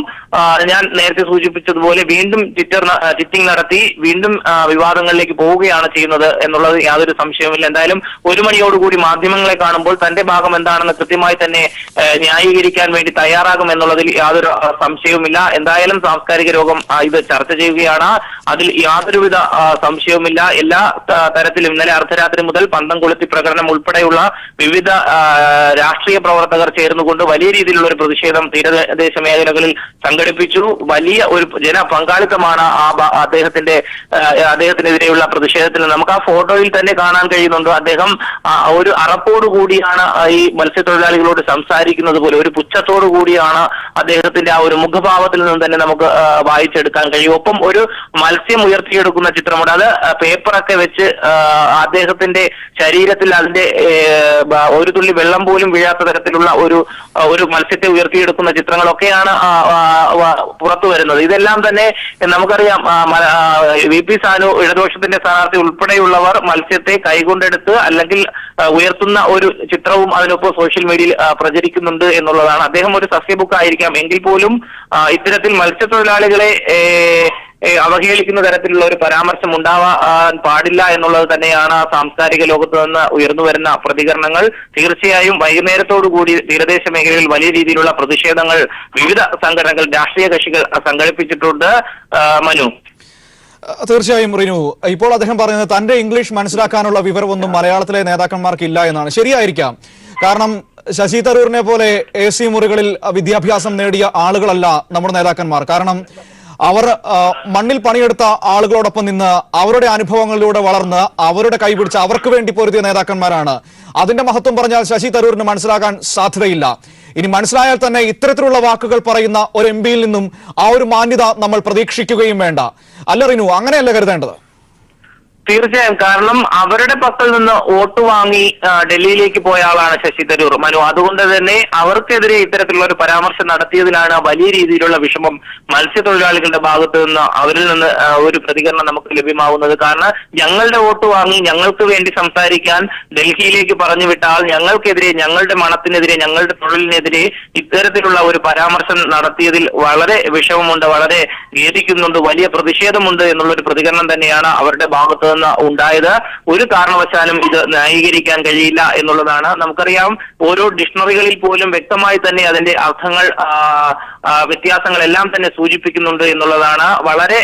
D: ഞാൻ നേരത്തെ സൂചിപ്പിച്ചതുപോലെ വീണ്ടും ട്വിറ്റിംഗ് നടത്തി വീണ്ടും വിവാദങ്ങളിലേക്ക് പോവുകയാണ് ചെയ്യുന്നത് എന്നുള്ളത് യാതൊരു സംശയവുമില്ല. എന്തായാലും 1 മണിയോടുകൂടി മാധ്യമങ്ങളെ കാണുമ്പോൾ തന്റെ ഭാഗം എന്താണെന്ന് കൃത്യമായി തന്നെ ന്യായീകരിക്കാൻ വേണ്ടി തയ്യാറാകും എന്നുള്ളതിൽ യാതൊരു സംശയവുമില്ല. എന്തായാലും സാംസ്കാരിക ലോകം ഇത് ചർച്ച ചെയ്യുകയാണ്, അതിൽ യാതൊരുവിധ സംശയവുമില്ല. എല്ലാ തരത്തിലും ഇന്നലെ അർദ്ധരാത്രി മുതൽ പന്തം കൊളുത്തി പ്രകടനം ഉൾപ്പെടെയുള്ള വിവിധ രാഷ്ട്രീയ പ്രവർത്തകർ ചേർന്നുകൊണ്ട് വലിയ രീതിയിലുള്ള ഒരു പ്രതിഷേധം തീരദേശ മേഖലകളിൽ സംഘടിപ്പിച്ചു. വലിയ ഒരു ജനപങ്കാളിത്തമാണ് അദ്ദേഹത്തിനെതിരെയുള്ള പ്രതിഷേധത്തിൽ നമുക്ക് ആ ഫോട്ടോയിൽ തന്നെ കാണാൻ കഴിയുന്നുണ്ട്. അദ്ദേഹം ഒരു അറപ്പോടു കൂടിയാണ് ഈ മത്സ്യത്തൊഴിലാളികളോട് സംസാരിക്കുന്നത് പോലെ, ഒരു പുച്ഛത്തോടു കൂടിയാണ് അദ്ദേഹത്തിന്റെ ആ ഒരു മുഖഭാവത്തിൽ നിന്ന് തന്നെ നമുക്ക് വായിച്ചെടുക്കാൻ കഴിയും. ഒപ്പം ഒരു മത്സ്യം ഉയർത്തിയെടുക്കുന്ന ചിത്രമുണ്ട്. അത് പേപ്പറൊക്കെ വെച്ച് അദ്ദേഹത്തിന്റെ ശരീരത്തിൽ അതിന്റെ ഒരു തുള്ളി വെള്ളം പോലും വീഴാത്ത തരത്തിലുള്ള ഒരു മത്സ്യത്തെ ഉയർത്തിയെടുക്കുന്ന ചിത്രങ്ങളൊക്കെയാണ് പുറത്തു വരുന്നത്. ഇതെല്ലാം തന്നെ നമുക്കറിയാം, VP സാനു ഇടതുപക്ഷത്തിന്റെ സ്ഥാനാർത്ഥി ഉൾപ്പെടെയുള്ളവർ മത്സ്യത്തെ കൈകൊണ്ടെടുത്ത് അല്ലെങ്കിൽ ഉയർത്തുന്ന ഒരു ചിത്രവും അതിനൊപ്പം സോഷ്യൽ മീഡിയയിൽ പ്രചരിക്കുന്നുണ്ട് എന്നുള്ളതാണ്. അദ്ദേഹം ഒരു സസ്യബുക്ക് ആയിരിക്കാം എങ്കിൽ പോലും ഇത്തരത്തിൽ മത്സ്യത്തൊഴിലാളികളെ അവഹേളിക്കുന്ന തരത്തിലുള്ള ഒരു പരാമർശം ഉണ്ടാവാൻ പാടില്ല എന്നുള്ളത് തന്നെയാണ് സാംസ്കാരിക ലോകത്ത് നിന്ന് ഉയർന്നു വരുന്ന പ്രതികരണങ്ങൾ. തീർച്ചയായും വൈകുന്നേരത്തോടുകൂടി തീരദേശ മേഖലയിൽ വലിയ രീതിയിലുള്ള പ്രതിഷേധങ്ങൾ വിവിധ സംഘടനകൾ, രാഷ്ട്രീയ കക്ഷികൾ സംഘടിപ്പിച്ചിട്ടുണ്ട്. മനു,
A: തീർച്ചയായും റിനു, ഇപ്പോൾ അദ്ദേഹം പറയുന്നത് തന്റെ ഇംഗ്ലീഷ് മനസ്സിലാക്കാനുള്ള വിവരമൊന്നും മലയാളത്തിലെ നേതാക്കന്മാർക്ക് ഇല്ല എന്നാണ്. ശരിയായിരിക്കാം, കാരണം ശശി തരൂരിനെ പോലെ AC മുറികളിൽ വിദ്യാഭ്യാസം നേടിയ ആളുകളല്ല നമ്മുടെ നേതാക്കന്മാർ. കാരണം അവർ മണ്ണിൽ പണിയെടുത്ത ആളുകളോടൊപ്പം നിന്ന് അവരുടെ അനുഭവങ്ങളിലൂടെ വളർന്ന് അവരുടെ കൈപിടിച്ച് അവർക്ക് വേണ്ടി പൊരുതിയ നേതാക്കന്മാരാണ്. അതിന്റെ മഹത്വം പറഞ്ഞാൽ ശശി തരൂരിന് മനസ്സിലാക്കാൻ സാധ്യതയില്ല. ഇനി മനസ്സിലായാൽ തന്നെ ഇത്തരത്തിലുള്ള വാക്കുകൾ പറയുന്ന ഒരു MP-യിൽ നിന്നും ആ ഒരു മാന്യത നമ്മൾ പ്രതീക്ഷിക്കുകയും വേണ്ട. അല്ല റിനു, അങ്ങനെയല്ല കരുതേണ്ടത്?
D: തീർച്ചയായും, കാരണം അവരുടെ പക്കൽ നിന്ന് വോട്ട് വാങ്ങി ഡൽഹിയിലേക്ക് പോയ ആളാണ് ശശി തരൂർ, മനു. അതുകൊണ്ട് തന്നെ അവർക്കെതിരെ ഇത്തരത്തിലുള്ള ഒരു പരാമർശം നടത്തിയതിലാണ് വലിയ രീതിയിലുള്ള വിഷമം മത്സ്യത്തൊഴിലാളികളുടെ ഭാഗത്ത് നിന്ന് അവരിൽ നിന്ന് ഒരു പ്രതികരണം നമുക്ക് ലഭ്യമാവുന്നത്. കാരണം ഞങ്ങളുടെ വോട്ട് വാങ്ങി ഞങ്ങൾക്ക് വേണ്ടി സംസാരിക്കാൻ ഡൽഹിയിലേക്ക് പറഞ്ഞു വിട്ട ആൾ ഞങ്ങൾക്കെതിരെ, ഞങ്ങളുടെ മണത്തിനെതിരെ, ഞങ്ങളുടെ തൊഴിലിനെതിരെ ഇത്തരത്തിലുള്ള ഒരു പരാമർശം നടത്തിയതിൽ വളരെ വിഷമമുണ്ട്, വളരെ ഖേദിക്കുന്നുണ്ട്, വലിയ പ്രതിഷേധമുണ്ട് എന്നുള്ളൊരു പ്രതികരണം തന്നെയാണ് അവരുടെ ഭാഗത്ത് ഉണ്ടായത്. ഒരു കാരണവശാലും ഇത് ന്യായീകരിക്കാൻ കഴിയില്ല എന്നുള്ളതാണ്. നമുക്കറിയാം, ഓരോ ഡിക്ഷണറികളിൽ പോലും വ്യക്തമായി തന്നെ അതിന്റെ അർത്ഥങ്ങൾ, വ്യത്യാസങ്ങളെല്ലാം തന്നെ സൂചിപ്പിക്കുന്നുണ്ട് എന്നുള്ളതാണ്. വളരെ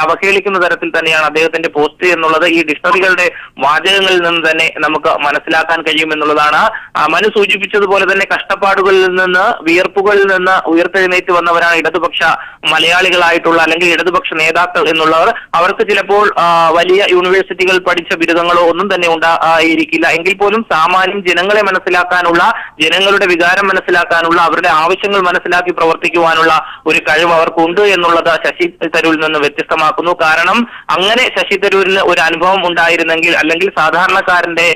D: അവഹേളിക്കുന്ന തരത്തിൽ തന്നെയാണ് അദ്ദേഹത്തിന്റെ പോസ്റ്റ് എന്നുള്ളത് ഈ ഡിക്ഷണറികളുടെ വാചകങ്ങളിൽ നിന്ന് തന്നെ നമുക്ക് മനസ്സിലാക്കാൻ കഴിയും എന്നുള്ളതാണ്. മനു സൂചിപ്പിച്ചതുപോലെ തന്നെ കഷ്ടപ്പാടുകളിൽ നിന്ന്, വിയർപ്പുകളിൽ നിന്ന് ഉയർത്തെഴുന്നേറ്റ് വന്നവരാണ് ഇടതുപക്ഷ മലയാളികളായിട്ടുള്ള അല്ലെങ്കിൽ ഇടതുപക്ഷ നേതാക്കൾ എന്നുള്ളവർ. അവർക്ക് ചിലപ്പോൾ വലിയ യൂണിവേഴ്സിറ്റികൾ പഠിച്ച ബിരുദങ്ങളോ ഒന്നും തന്നെ ഉണ്ടായിരിക്കില്ല. എങ്കിൽ പോലും സാമാന്യം ജനങ്ങളെ മനസ്സിലാക്കാനുള്ള, ജനങ്ങളുടെ വികാരം മനസ്സിലാക്കാനുള്ള, അവരുടെ ആവശ്യങ്ങൾ മനസ്സിലാക്കി പ്രവർത്തിക്കുവാനുള്ള ഒരു കഴിവ് അവർക്കുണ്ട് എന്നുള്ളത് ശശി തരൂരിൽ നിന്ന് വ്യത്യസ്തമാക്കുന്നു. കാരണം അങ്ങനെ ശശി തരൂരിന് ഒരു അനുഭവം ഉണ്ടായിരുന്നെങ്കിൽ, അല്ലെങ്കിൽ സാധാരണക്കാരന്റെ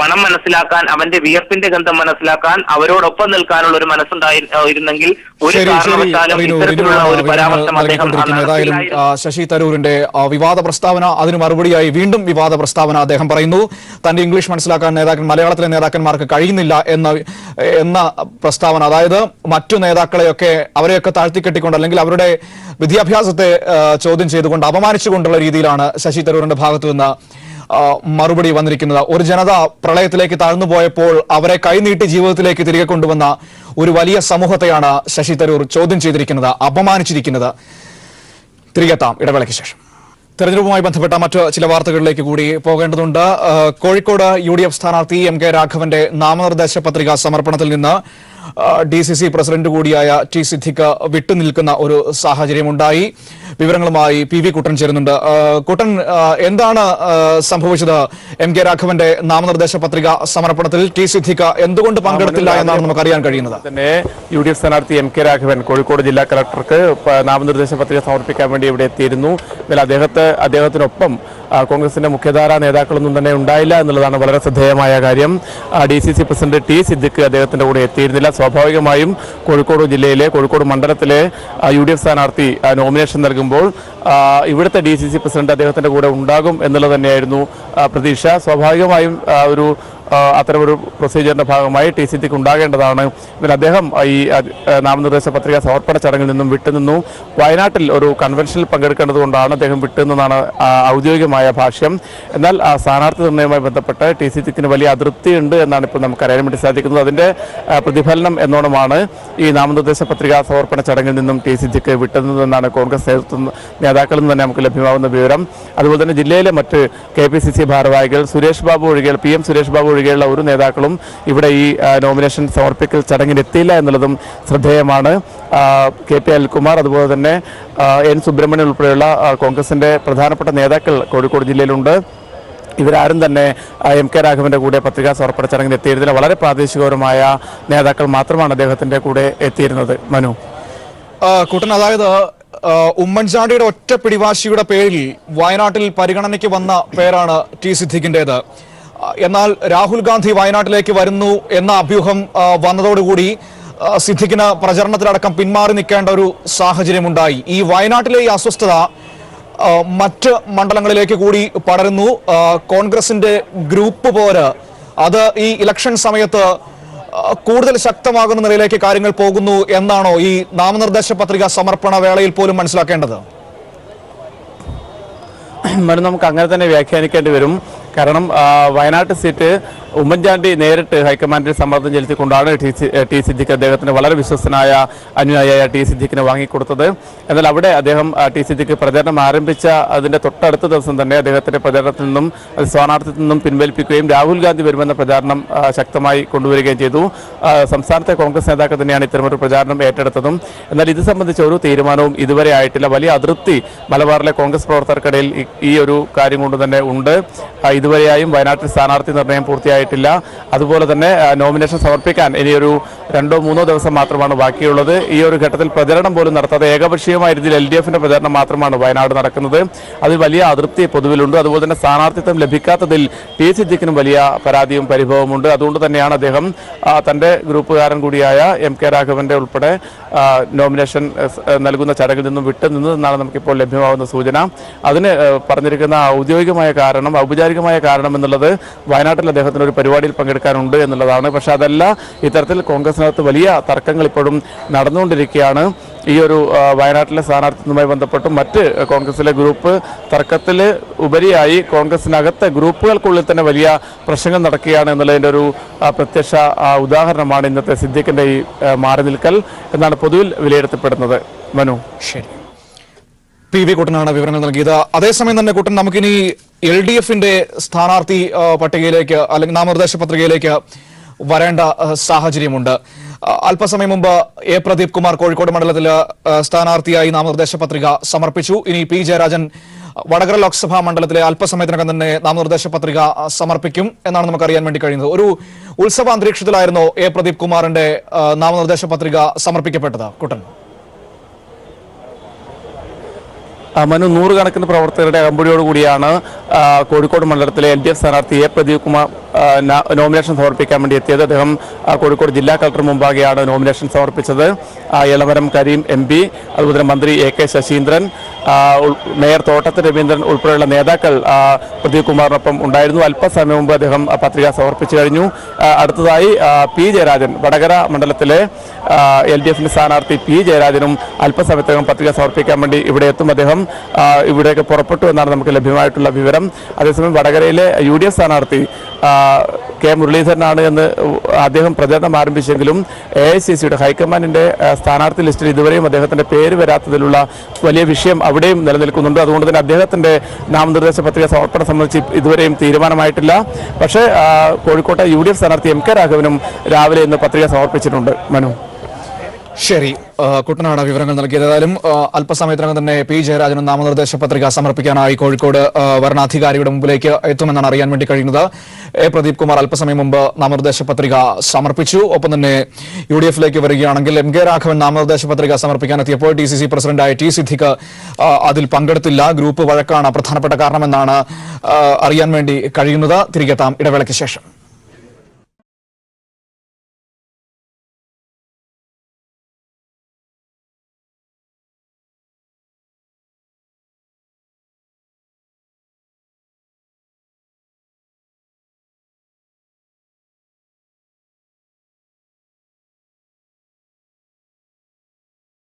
D: മണം മനസ്സിലാക്കാൻ, അവന്റെ വിയർപ്പിന്റെ ഗന്ധം മനസ്സിലാക്കാൻ, അവരോടൊപ്പം നിൽക്കാനുള്ള ഒരു മനസ്സുണ്ടായിരുന്നെങ്കിൽ ഒരു കാരണവശാലും ഇത്തരത്തിലുള്ള ഒരു പരാമർശം അദ്ദേഹം.
A: ഏതായാലും ശശി തരൂരിന്റെ വിവാദ പ്രസ്താവന, അതിന് മറുപടിയായി വീണ്ടും വിവാദ പ്രസ്താവന അദ്ദേഹം പറയുന്നു. തന്റെ ഇംഗ്ലീഷ് മനസ്സിലാക്കാൻ മലയാളത്തിലെ നേതാക്കന്മാർക്ക് കഴിയുന്നില്ല എന്ന പ്രസ്താവന, അതായത് മറ്റു നേതാക്കളെയൊക്കെ, അവരെയൊക്കെ താഴ്ത്തിക്കെട്ടിക്കൊണ്ട് അല്ലെങ്കിൽ അവരുടെ വിദ്യാഭ്യാസത്തെ ചോദ്യം ചെയ്തുകൊണ്ട്, അപമാനിച്ചുകൊണ്ടുള്ള രീതിയിലാണ് ശശി തരൂരിന്റെ ഭാഗത്തു നിന്ന് മറുപടി വന്നിരിക്കുന്നത്. ഒരു ജനത പ്രളയത്തിലേക്ക് താഴ്ന്നുപോയപ്പോൾ അവരെ കൈനീട്ടി ജീവിതത്തിലേക്ക് തിരികെ കൊണ്ടുവന്ന ഒരു വലിയ സമൂഹത്തെയാണ് ശശി തരൂർ ചോദ്യം ചെയ്തിരിക്കുന്നത്, അപമാനിച്ചിരിക്കുന്നത്. തിരികെത്താം ഇടവേളയ്ക്ക് ശേഷം. തെരഞ്ഞെടുപ്പുമായി ബന്ധപ്പെട്ട മറ്റ് ചില വാർത്തകളിലേക്ക് കൂടി പോകേണ്ടതുണ്ട്. കോഴിക്കോട് UDF സ്ഥാനാർത്ഥി MK രാഘവന്റെ നാമനിർദ്ദേശ പത്രിക സമർപ്പണത്തിൽ നിന്ന് DCC പ്രസിഡന്റ് കൂടിയായ T സിദ്ദിഖ് വിട്ടുനിൽക്കുന്ന ഒരു സാഹചര്യമുണ്ടായി. വിവരങ്ങളുമായി PV കുട്ടൻ ചേരുന്നുണ്ട്. കുട്ടൻ, എന്താണ് സംഭവിച്ചത്? MK രാഘവന്റെ നാമനിർദ്ദേശ പത്രിക സമർപ്പണത്തിൽ T സിദ്ദിഖ് എന്തുകൊണ്ട് പങ്കെടുത്തില്ല എന്നാണ് നമുക്കറിയാൻ കഴിയുന്നത്.
E: തന്നെ UDF സ്ഥാനാർത്ഥി MK രാഘവൻ കോഴിക്കോട് ജില്ലാ കളക്ടർക്ക് നാമനിർദ്ദേശ പത്രിക സമർപ്പിക്കാൻ വേണ്ടി ഇവിടെ എത്തിയിരുന്നു. എന്നാൽ അദ്ദേഹത്തിനൊപ്പം കോൺഗ്രസിന്റെ മുഖ്യധാരാ നേതാക്കളൊന്നും തന്നെ ഉണ്ടായില്ല എന്നുള്ളതാണ് വളരെ ശ്രദ്ധേയമായ കാര്യം. DCC പ്രസിഡന്റ് T സിദ്ദിഖ് അദ്ദേഹത്തിന്റെ കൂടെ എത്തിയിരുന്നില്ല. സ്വാഭാവികമായും കോഴിക്കോട് ജില്ലയിലെ കോഴിക്കോട് മണ്ഡലത്തിലെ UDF സ്ഥാനാർത്ഥി നോമിനേഷൻ നൽകുമ്പോൾ ഇവിടുത്തെ DCC പ്രസിഡന്റ് അദ്ദേഹത്തിന്റെ കൂടെ ഉണ്ടാകും എന്നുള്ളത് തന്നെയായിരുന്നു പ്രതീക്ഷ. സ്വാഭാവികമായും ഒരു അത്തരമൊരു പ്രൊസീജിയറിന്റെ ഭാഗമായി TCCക്ക് ഉണ്ടാകേണ്ടതാണ്. എന്നാൽ അദ്ദേഹം ഈ നാമനിർദ്ദേശ പത്രിക സമർപ്പണ ചടങ്ങിൽ നിന്നും വിട്ടുനിന്നു. വയനാട്ടിൽ ഒരു കൺവെൻഷനിൽ പങ്കെടുക്കേണ്ടതുകൊണ്ടാണ് അദ്ദേഹം വിട്ടുനിന്നാണ് ഔദ്യോഗികമായ ഭാഷ്യം. എന്നാൽ സ്ഥാനാർത്ഥി നിർണ്ണയവുമായി ബന്ധപ്പെട്ട് TCCക്ക് വലിയ അതൃപ്തിയുണ്ട് എന്നാണ് ഇപ്പോൾ നമുക്ക് അറിയാൻ വേണ്ടി സാധിക്കുന്നത്. അതിന്റെ പ്രതിഫലനം എന്നോണമാണ് ഈ നാമനിർദ്ദേശ പത്രിക സമർപ്പണ ചടങ്ങിൽ നിന്നും TCCക്ക് വിട്ടുനിന്നതെന്നാണ് കോൺഗ്രസ് നേതാക്കളിൽ നിന്ന് തന്നെ നമുക്ക് ലഭ്യമാകുന്ന വിവരം. അതുപോലെ തന്നെ ജില്ലയിലെ മറ്റ് KPCC ഭാരവാഹികൾ സുരേഷ് ബാബു ഒഴികെ PM സുരേഷ് ബാബു ഒഴികെയുള്ള ഒരു നേതാക്കളും ഇവിടെ ഈ നോമിനേഷൻ സമർപ്പിക്കൽ ചടങ്ങിൽ എത്തിയില്ല എന്നുള്ളതും ശ്രദ്ധേയമാണ്. KP അനിൽകുമാർ, അതുപോലെ തന്നെ N സുബ്രഹ്മണ്യൻ ഉൾപ്പെടെയുള്ള കോൺഗ്രസിന്റെ പ്രധാനപ്പെട്ട നേതാക്കൾ കോഴിക്കോട് ജില്ലയിലുണ്ട്. ഇവരാരും തന്നെ MK രാഘവന്റെ കൂടെ പത്രികാ സമർപ്പണ ചടങ്ങിൽ എത്തിയിരുന്നില്ല. വളരെ പ്രാദേശികപരമായ നേതാക്കൾ മാത്രമാണ് അദ്ദേഹത്തിന്റെ കൂടെ എത്തിയിരുന്നത്. മനു
A: കുട്ടൻ, അതായത് ഉമ്മൻചാണ്ടിയുടെ ഒറ്റ പിടിവാശിയുടെ പേരിൽ വയനാട്ടിൽ പരിഗണനയ്ക്ക് വന്ന പേരാണ് T സിദ്ദിഖിന്റേത്. എന്നാൽ രാഹുൽ ഗാന്ധി വയനാട്ടിലേക്ക് വരുന്നു എന്ന അഭ്യൂഹം വന്നതോടുകൂടി സിദ്ദിഖിന് പ്രചരണത്തിലടക്കം പിന്മാറി നിൽക്കേണ്ട ഒരു സാഹചര്യമുണ്ടായി. ഈ വയനാട്ടിലെ ഈ അസ്വസ്ഥത മറ്റ് മണ്ഡലങ്ങളിലേക്ക് കൂടി പടരുന്നു. കോൺഗ്രസിന്റെ ഗ്രൂപ്പ് പോര് അത് ഈ ഇലക്ഷൻ സമയത്ത് കൂടുതൽ ശക്തമാകുന്ന നിലയിലേക്ക് കാര്യങ്ങൾ പോകുന്നു എന്നാണോ ഈ നാമനിർദ്ദേശ പത്രിക സമർപ്പണ വേളയിൽ പോലും മനസ്സിലാക്കേണ്ടത്?
E: നമുക്ക് അങ്ങനെ തന്നെ വ്യാഖ്യാനിക്കേണ്ടി വരും. കാരണം വയനാട്ട് സീറ്റ് ഉമ്മൻചാണ്ടി നേരിട്ട് ഹൈക്കമാൻഡിൽ സമ്മർദ്ദം ചെലുത്തിക്കൊണ്ടാണ് ടി സിദ്ദിഖ് അദ്ദേഹത്തിന് വളരെ വിശ്വസ്തനായ അനുയായിയായ ടി സിദ്ദിഖിന് വാങ്ങിക്കൊടുത്തത്. എന്നാൽ അവിടെ അദ്ദേഹം ടി സിദ്ദിഖ് പ്രചരണം ആരംഭിച്ച അതിന്റെ തൊട്ടടുത്ത ദിവസം തന്നെ അദ്ദേഹത്തിന്റെ പ്രചരണത്തിൽ നിന്നും സ്ഥാനാർത്ഥിത്വത്തിൽ നിന്നും പിൻവലിപ്പിക്കുകയും രാഹുൽ ഗാന്ധി വരുമെന്ന പ്രചാരണം ശക്തമായി കൊണ്ടുവരികയും ചെയ്തു. സംസ്ഥാനത്തെ കോൺഗ്രസ് നേതാക്കൾ തന്നെയാണ് ഇത്തരമൊരു പ്രചാരണം ഏറ്റെടുത്തതും. എന്നാൽ ഇത് സംബന്ധിച്ച ഒരു തീരുമാനവും ഇതുവരെ ആയിട്ടില്ല. വലിയ അതൃപ്തി മലബാറിലെ കോൺഗ്രസ് പ്രവർത്തകർക്കിടയിൽ ഈ ഒരു കാര്യം കൊണ്ട് തന്നെ ഉണ്ട്. ഇതുവരെയായും വയനാട്ടിൽ സ്ഥാനാർത്ഥി നിർണ്ണയം പൂർത്തിയായിട്ടില്ല. അതുപോലെ തന്നെ നോമിനേഷൻ സമർപ്പിക്കാൻ ഇനിയൊരു 2-3 ദിവസം മാത്രമാണ് ബാക്കിയുള്ളത്. ഈ ഒരു ഘട്ടത്തിൽ പ്രചരണം പോലും നടത്താതെ ഏകപക്ഷീയമായ രീതിയിൽ LDFന്റെ പ്രചരണം മാത്രമാണ് വയനാട് നടക്കുന്നത്. അതിൽ വലിയ അതൃപ്തി പൊതുവിലുണ്ട്. അതുപോലെ തന്നെ സ്ഥാനാർത്ഥിത്വം ലഭിക്കാത്തതിൽ ടി സിദ്ദിഖിനും വലിയ പരാതിയും പരിഭവമുണ്ട്. അതുകൊണ്ട് തന്നെയാണ് അദ്ദേഹം തന്റെ ഗ്രൂപ്പുകാരൻ കൂടിയായ MK രാഘവന്റെ ഉൾപ്പെടെ നോമിനേഷൻ നൽകുന്ന ചടങ്ങിൽ നിന്നും വിട്ടുനിന്നതെന്നാണ് നമുക്കിപ്പോൾ ലഭ്യമാകുന്ന സൂചന. അതിന് പറഞ്ഞിരിക്കുന്ന ഔദ്യോഗികമായ കാരണം, ഔപചാരികമായ കാരണം എന്നുള്ളത് വയനാട്ടിൽ അദ്ദേഹത്തിന് ഒരു പരിപാടിയിൽ പങ്കെടുക്കാനുണ്ട് എന്നുള്ളതാണ്. പക്ഷെ അതല്ല, ഇത്തരത്തിൽ കോൺഗ്രസിനകത്ത് വലിയ തർക്കങ്ങൾ ഇപ്പോഴും നടന്നുകൊണ്ടിരിക്കുകയാണ്. ഈ ഒരു വയനാട്ടിലെ സ്ഥാനാർത്ഥിത്വവുമായി ബന്ധപ്പെട്ടും മറ്റ് കോൺഗ്രസിലെ ഗ്രൂപ്പ് തർക്കത്തിൽ ഉപരിയായി കോൺഗ്രസിനകത്ത് ഗ്രൂപ്പുകൾക്കുള്ളിൽ തന്നെ വലിയ പ്രശ്നങ്ങൾ നടക്കുകയാണ് എന്നുള്ളതിൻ്റെ ഒരു പ്രത്യക്ഷ ഉദാഹരണമാണ് ഇന്നത്തെ സിദ്ദിഖിന്റെ ഈ മാറി നിൽക്കൽ എന്നാണ് പൊതുവിൽ വിലയിരുത്തപ്പെടുന്നത്. മനു,
A: ശരി. PV കുട്ടനാണ് വിവരങ്ങൾ നൽകിയത്. അതേസമയം തന്നെ കുട്ടൻ, നമുക്കിനി LDFന്റെ സ്ഥാനാർത്ഥി പട്ടികയിലേക്ക് അല്ലെങ്കിൽ നാമനിർദ്ദേശ പത്രികയിലേക്ക് വരേണ്ട സാഹചര്യമുണ്ട്. അല്പസമയം മുമ്പ് A പ്രദീപ് കുമാർ കോഴിക്കോട് മണ്ഡലത്തിൽ സ്ഥാനാർത്ഥിയായി നാമനിർദ്ദേശ പത്രിക സമർപ്പിച്ചു. ഇനി P ജയരാജൻ വടകര ലോക്സഭാ മണ്ഡലത്തിലെ അല്പസമയത്തിനകം തന്നെ നാമനിർദ്ദേശ പത്രിക സമർപ്പിക്കും എന്നാണ് നമുക്ക് അറിയാൻ വേണ്ടി കഴിയുന്നത്. ഒരു ഉത്സവ അന്തരീക്ഷത്തിലായിരുന്നു A പ്രദീപ് കുമാറിന്റെ നാമനിർദ്ദേശ പത്രിക സമർപ്പിക്കപ്പെട്ടത്. കുട്ടൻ,
E: മനു, നൂറുകണക്കിന് പ്രവർത്തകരുടെ അകമ്പടിയോടുകൂടിയാണ് കോഴിക്കോട് മണ്ഡലത്തിലെ LDF സ്ഥാനാർത്ഥി A പ്രദീപ് കുമാർ നോമിനേഷൻ സമർപ്പിക്കാൻ വേണ്ടി എത്തിയത്. അദ്ദേഹം കോഴിക്കോട് ജില്ലാ കളക്ടർ മുമ്പാകെയാണ് നോമിനേഷൻ സമർപ്പിച്ചത്. എളമരം കരീം MP, അതുപോലെ തന്നെ മന്ത്രി AK ശശീന്ദ്രൻ, മേയർ തോട്ടത്തിൽ രവീന്ദ്രൻ ഉൾപ്പെടെയുള്ള നേതാക്കൾ പ്രദീപ് കുമാറിനൊപ്പം ഉണ്ടായിരുന്നു. അല്പസമയം മുമ്പ് അദ്ദേഹം പത്രിക സമർപ്പിച്ചു കഴിഞ്ഞു. അടുത്തതായി P ജയരാജൻ, വടകര മണ്ഡലത്തിലെ LDFന്റെ സ്ഥാനാർത്ഥി P ജയരാജനും അല്പസമയത്തകം പത്രിക സമർപ്പിക്കാൻ വേണ്ടി ഇവിടെ എത്തും. അദ്ദേഹം ഇവിടേക്ക് പുറപ്പെട്ടു എന്നാണ് നമുക്ക് ലഭ്യമായിട്ടുള്ള വിവരം. അതേസമയം വടകരയിലെ UDF സ്ഥാനാർത്ഥി K മുരളീധരനാണ് എന്ന് അദ്ദേഹം പ്രചരണം ആരംഭിച്ചെങ്കിലും AICCയുടെ ഹൈക്കമാൻഡിന്റെ സ്ഥാനാർത്ഥി ലിസ്റ്റിൽ ഇതുവരെയും അദ്ദേഹത്തിന്റെ പേര് വരാത്തതിലുള്ള വലിയ വിഷയം അവിടെയും നിലനിൽക്കുന്നുണ്ട്. അതുകൊണ്ട് തന്നെ അദ്ദേഹത്തിന്റെ നാമനിർദ്ദേശ പത്രിക സമർപ്പണം സംബന്ധിച്ച് ഇതുവരെയും തീരുമാനമായിട്ടില്ല. പക്ഷേ കോഴിക്കോട്ടെ UDF സ്ഥാനാർത്ഥി MK രാഘവനും രാവിലെ ഇന്ന് പത്രിക സമർപ്പിച്ചിട്ടുണ്ട്. മനു,
A: ശരി. കുട്ടനാട് വിവരങ്ങൾ നൽകിയത്. ഏതായാലും അല്പസമയത്തിനകം തന്നെ P ജയരാജനും നാമനിർദ്ദേശ പത്രിക സമർപ്പിക്കാനായി കോഴിക്കോട് വരണാധികാരിയുടെ മുമ്പിലേക്ക് എത്തുമെന്നാണ് അറിയാൻ വേണ്ടി കഴിയുന്നത്. A പ്രദീപ് കുമാർ അല്പസമയം മുമ്പ് നാമനിർദ്ദേശ പത്രിക സമർപ്പിച്ചു. ഒപ്പം തന്നെ UDFിലേക്ക് വരികയാണെങ്കിൽ MK രാഘവൻ നാമനിർദ്ദേശ പത്രിക സമർപ്പിക്കാനെത്തിയപ്പോൾ DCC പ്രസിഡന്റായ T സിദ്ദിഖ് അതിൽ പങ്കെടുത്തില്ല. ഗ്രൂപ്പ് വഴക്കാണ് പ്രധാനപ്പെട്ട കാരണമെന്നാണ് അറിയാൻ വേണ്ടി കഴിയുന്നത്. തിരികെത്താം ഇടവേളയ്ക്ക് ശേഷം.